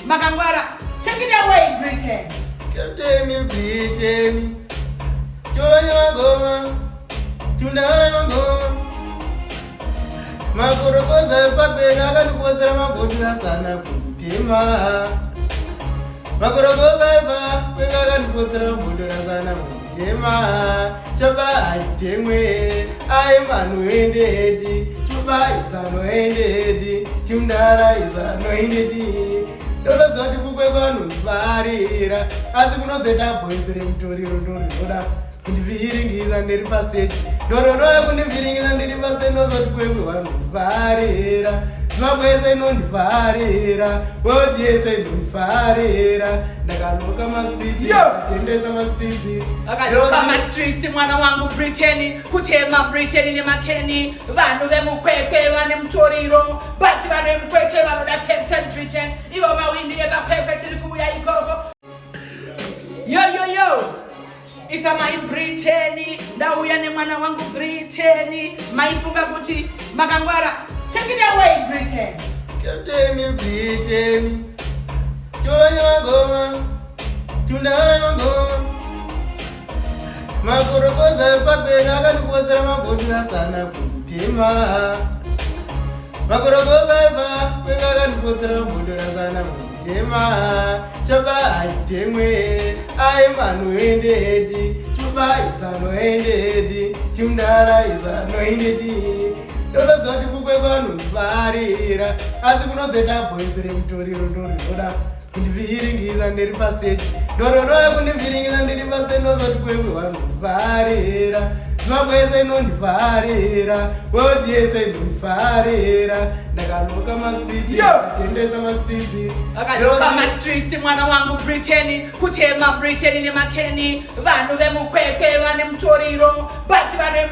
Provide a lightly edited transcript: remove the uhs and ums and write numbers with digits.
Makangwara, take it away, Britain. Captain Britain. Joya Goma. Tunara Goma. Makorokoza Pabena Kosa Mabutra Sana Putima. Makorokoza Pabena Kosa Mabutra Sana Putima. Chaba Temwe, I am unwinded. Chuba is unwinded. Chimdara is unwinded. Dola zoti kukwevanu varira asi kunozeta boys remtoriro kundiviringiza ndiri pastage ndoronoya kundiviringiza ndiri pastage ndozoti kwevanu varira zimabwese inondivarira world yese inondivarira ndakaloka mastreets atendesa mastreets akaloka mastreets mwana wangu Britain kutema Britain nemakeni vanhu vemukwekwe vane mutoriro but vane mukwekwe vanoda Captain Britain ivo mawindi evakwekwe tiri kuuya ikoko yo it's a my Britain ndauya nemwana wangu Britain maifunga kuti Makangwara take it away Britain. Captain Britain. Joya Goma. Tunara Goma. Makorokoza Pabena Kosa Mabutra Sana Putima. Makorokoza Pabena Kosa Mabutra Sana Putima. Chaba Temwe, I am unwinded. Chuba is unwinded. Chimdara is unwinded. Dola zoti kukwevanu varira asi kunozeta boys remtoriro kundiviringiza ndiri pastage ndoronoya kundiviringiza ndiri pastage ndozoti kwevanu varira zimabwese inondivarira world yese inondivarira ndakaloka mastreets atendesa mastreets akaloka mastreets mwana wangu Britain kutema Britain nemakeni vanhu vemukwekwe vane mutoriro but vane